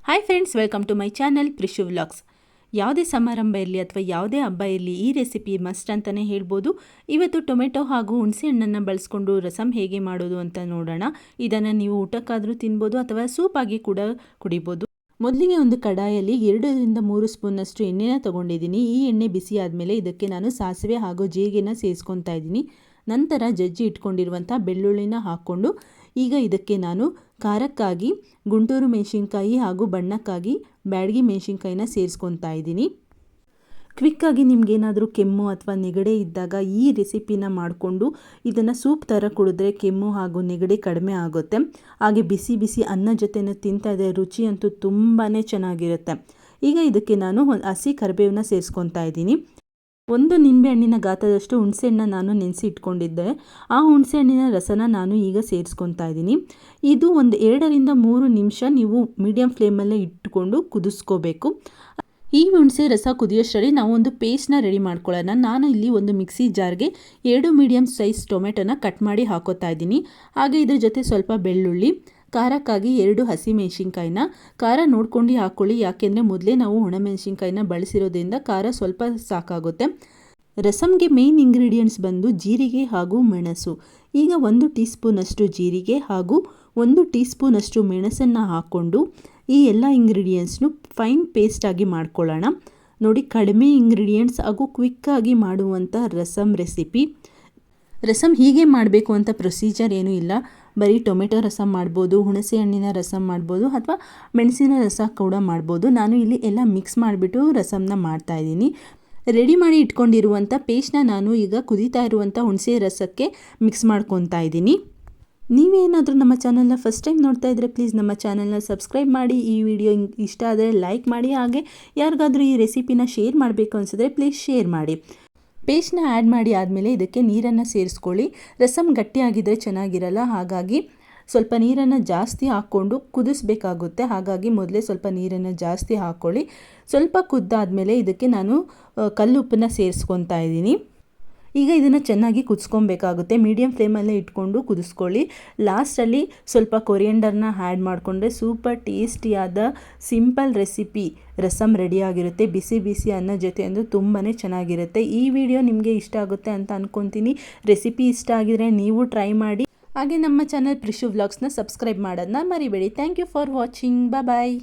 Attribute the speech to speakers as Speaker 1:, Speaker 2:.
Speaker 1: Hi friends, welcome to my channel Prishu vlogs. ಯಾವುದೇ ಸಮಾರಂಭ ಇರಲಿ ಅಥವಾ ಯಾವುದೇ ಹಬ್ಬ ಇರಲಿ ಈ ರೆಸಿಪಿ ಮಸ್ಟ್ ಅಂತಲೇ ಹೇಳ್ಬೋದು. ಇವತ್ತು ಟೊಮೆಟೊ ಹಾಗೂ ಹುಣಸೆ ಹಣ್ಣನ್ನು ಬಳಸ್ಕೊಂಡು ರಸಮ್ ಹೇಗೆ ಮಾಡೋದು ಅಂತ ನೋಡೋಣ. ಇದನ್ನು ನೀವು ಊಟಕ್ಕಾದರೂ ತಿನ್ಬೋದು ಅಥವಾ ಸೂಪಾಗಿ ಕೂಡ ಕುಡಿಬೋದು. ಮೊದಲಿಗೆ ಒಂದು ಕಡಾಯಲ್ಲಿ 2-3 ಸ್ಪೂನಷ್ಟು ಎಣ್ಣೆನ ತೊಗೊಂಡಿದ್ದೀನಿ. ಈ ಎಣ್ಣೆ ಬಿಸಿ ಆದಮೇಲೆ ಇದಕ್ಕೆ ನಾನು ಸಾಸಿವೆ ಹಾಗೂ ಜೀರಿಗೆನ ಸೇರಿಸ್ಕೊತಾ ಇದ್ದೀನಿ. ನಂತರ ಜಜ್ಜಿ ಇಟ್ಕೊಂಡಿರುವಂಥ ಬೆಳ್ಳುಳ್ಳಿನ ಹಾಕ್ಕೊಂಡು ಈಗ ಇದಕ್ಕೆ ನಾನು ಖಾರಕ್ಕಾಗಿ ಗುಂಟೂರು ಮೆಣಸಿನ್ಕಾಯಿ ಹಾಗೂ ಬಣ್ಣಕ್ಕಾಗಿ ಬ್ಯಾಡಗಿ ಮೆಣಸಿನ್ಕಾಯಿನ ಸೇರಿಸ್ಕೊತಾ ಇದ್ದೀನಿ. ಕ್ವಿಕ್ಕಾಗಿ ನಿಮಗೇನಾದರೂ ಕೆಮ್ಮು ಅಥವಾ ನೆಗಡೆ ಇದ್ದಾಗ ಈ ರೆಸಿಪಿನ ಮಾಡಿಕೊಂಡು ಇದನ್ನು ಸೂಪ್ ಥರ ಕುಡಿದ್ರೆ ಕೆಮ್ಮು ಹಾಗೂ ನೆಗಡೆ ಕಡಿಮೆ ಆಗುತ್ತೆ. ಹಾಗೆ ಬಿಸಿ ಬಿಸಿ ಅನ್ನ ಜೊತೆನೂ ತಿಂತಾ ಇದ್ದರೆ ರುಚಿ ಅಂತೂ ತುಂಬಾ ಚೆನ್ನಾಗಿರುತ್ತೆ. ಈಗ ಇದಕ್ಕೆ ನಾನು ಹಸಿ ಕರಿಬೇವನ್ನ ಸೇರಿಸ್ಕೊತಾ ಇದ್ದೀನಿ. 1 ನಿಂಬೆಹಣ್ಣಿನ ಗಾತ್ರದಷ್ಟು ಹುಣಸೆಹಣ್ಣು ನಾನು ನೆನೆಸಿ ಇಟ್ಕೊಂಡಿದ್ದೆ. ಆ ಹುಣಸೆಹಣ್ಣಿನ ರಸನ ನಾನು ಈಗ ಸೇರಿಸ್ಕೊತಾ ಇದ್ದೀನಿ. ಇದು ಒಂದು 2-3 ನಿಮಿಷ ನೀವು ಮೀಡಿಯಮ್ ಫ್ಲೇಮಲ್ಲೇ ಇಟ್ಕೊಂಡು ಕುದಿಸ್ಕೋಬೇಕು. ಈ ಹುಣಸೆ ರಸ ಕುದಿಯೋಷ್ಟರಲ್ಲಿ ನಾವು ಒಂದು ಪೇಸ್ಟ್ನ ರೆಡಿ ಮಾಡ್ಕೊಳ್ಳೋಣ. ನಾನು ಇಲ್ಲಿ ಒಂದು ಮಿಕ್ಸಿ ಜಾರ್ಗೆ 2 ಮೀಡಿಯಮ್ ಸೈಜ್ ಟೊಮೆಟೊನ ಕಟ್ ಮಾಡಿ ಹಾಕೋತಾ ಇದ್ದೀನಿ. ಹಾಗೆ ಇದ್ರ ಜೊತೆ ಸ್ವಲ್ಪ ಬೆಳ್ಳುಳ್ಳಿ, ಖಾರಕ್ಕಾಗಿ 2 ಹಸಿಮೆಣಸಿನ್ಕಾಯಿನ ಖಾರ ನೋಡ್ಕೊಂಡು ಹಾಕ್ಕೊಳ್ಳಿ. ಯಾಕೆಂದರೆ ಮೊದಲೇ ನಾವು ಒಣಮೆಣಸಿನ್ಕಾಯಿನ ಬಳಸಿರೋದ್ರಿಂದ ಖಾರ ಸ್ವಲ್ಪ ಸಾಕಾಗುತ್ತೆ. ರಸಮ್ಗೆ ಮೇನ್ ಇಂಗ್ರೀಡಿಯೆಂಟ್ಸ್ ಬಂದು ಜೀರಿಗೆ ಹಾಗೂ ಮೆಣಸು. ಈಗ 1 ಟೀ ಸ್ಪೂನಷ್ಟು ಜೀರಿಗೆ ಹಾಗೂ 1 ಟೀ ಸ್ಪೂನಷ್ಟು ಮೆಣಸನ್ನು ಹಾಕ್ಕೊಂಡು ಈ ಎಲ್ಲ ಇಂಗ್ರೀಡಿಯೆಂಟ್ಸ್ನು ಫೈನ್ ಪೇಸ್ಟಾಗಿ ಮಾಡ್ಕೊಳ್ಳೋಣ. ನೋಡಿ, ಕಡಿಮೆ ಇಂಗ್ರೀಡಿಯೆಂಟ್ಸ್ ಹಾಗೂ ಕ್ವಿಕ್ಕಾಗಿ ಮಾಡುವಂಥ ರಸಮ್ ರೆಸಿಪಿ. ರಸಮ್ ಹೀಗೆ ಮಾಡಬೇಕು ಅಂತ ಪ್ರೊಸೀಜರ್ ಏನೂ ಇಲ್ಲ. ಬರೀ ಟೊಮೆಟೊ ರಸಮ್ ಮಾಡ್ಬೋದು, ಹುಣಸೆ ಹಣ್ಣಿನ ರಸಮ್ ಮಾಡ್ಬೋದು ಅಥವಾ ಮೆಣಸಿನ ರಸ ಕೂಡ ಮಾಡ್ಬೋದು. ನಾನು ಇಲ್ಲಿ ಎಲ್ಲ ಮಿಕ್ಸ್ ಮಾಡಿಬಿಟ್ಟು ರಸಮ್ನ ಮಾಡ್ತಾಯಿದ್ದೀನಿ. ರೆಡಿ ಮಾಡಿ ಇಟ್ಕೊಂಡಿರುವಂಥ ಪೇಸ್ಟ್ನ ನಾನು ಈಗ ಕುದೀತಾ ಇರುವಂಥ ಹುಣಸೆ ರಸಕ್ಕೆ ಮಿಕ್ಸ್ ಮಾಡ್ಕೊತಾ ಇದ್ದೀನಿ. ನೀವೇನಾದರೂ ನಮ್ಮ ಚಾನಲ್ನ ಫಸ್ಟ್ ಟೈಮ್ ನೋಡ್ತಾ ಇದ್ದರೆ ಪ್ಲೀಸ್ ನಮ್ಮ ಚಾನಲ್ನ ಸಬ್ಸ್ಕ್ರೈಬ್ ಮಾಡಿ. ಈ ವಿಡಿಯೋ ಇಷ್ಟ ಆದರೆ ಲೈಕ್ ಮಾಡಿ. ಹಾಗೆ ಯಾರಿಗಾದರೂ ಈ ರೆಸಿಪಿನ ಶೇರ್ ಮಾಡಬೇಕು ಅನಿಸಿದ್ರೆ ಪ್ಲೀಸ್ ಶೇರ್ ಮಾಡಿ. ಪೇಸ್ಟ್ನ ಆ್ಯಡ್ ಮಾಡಿ ಆದಮೇಲೆ ಇದಕ್ಕೆ ನೀರನ್ನು ಸೇರಿಸ್ಕೊಳ್ಳಿ. ರಸಮ್ ಗಟ್ಟಿಯಾಗಿದ್ದರೆ ಚೆನ್ನಾಗಿರಲ್ಲ, ಹಾಗಾಗಿ ಸ್ವಲ್ಪ ನೀರನ್ನು ಜಾಸ್ತಿ ಹಾಕ್ಕೊಂಡು ಕುದಿಸ್ಬೇಕಾಗುತ್ತೆ. ಹಾಗಾಗಿ ಮೊದಲೇ ಸ್ವಲ್ಪ ನೀರನ್ನು ಜಾಸ್ತಿ ಹಾಕ್ಕೊಳ್ಳಿ. ಸ್ವಲ್ಪ ಕುದ್ದಾದಮೇಲೆ ಇದಕ್ಕೆ ನಾನು ಕಲ್ಲುಪ್ಪನ್ನ ಸೇರಿಸ್ಕೊತಾ ಇದ್ದೀನಿ. ಈಗ ಇದನ್ನು ಚೆನ್ನಾಗಿ ಕುದಿಸ್ಕೊಬೇಕಾಗುತ್ತೆ. ಮೀಡಿಯಮ್ ಫ್ಲೇಮಲ್ಲೇ ಇಟ್ಕೊಂಡು ಕುದಿಸ್ಕೊಳ್ಳಿ. ಲಾಸ್ಟಲ್ಲಿ ಸ್ವಲ್ಪ ಕೊರಿಯಂಡರ್ನ ಆ್ಯಡ್ ಮಾಡಿಕೊಂಡ್ರೆ ಸೂಪರ್ ಟೇಸ್ಟಿಯಾದ ಸಿಂಪಲ್ ರೆಸಿಪಿ ರಸಮ್ ರೆಡಿಯಾಗಿರುತ್ತೆ. ಬಿಸಿ ಬಿಸಿ ಅನ್ನ ಜೊತೆ ಅಂದು ತುಂಬಾ ಚೆನ್ನಾಗಿರುತ್ತೆ. ಈ ವಿಡಿಯೋ ನಿಮಗೆ ಇಷ್ಟ ಆಗುತ್ತೆ ಅಂತ ಅಂದ್ಕೊತೀನಿ. ರೆಸಿಪಿ ಇಷ್ಟ ಆಗಿದರೆ ನೀವು ಟ್ರೈ ಮಾಡಿ. ಹಾಗೆ ನಮ್ಮ ಚಾನಲ್ ಪ್ರಿಶು ವ್ಲಾಗ್ಸ್ನ ಸಬ್ಸ್ಕ್ರೈಬ್ ಮಾಡೋದನ್ನ ಮರಿಬೇಡಿ. Thank you for watching. Bye.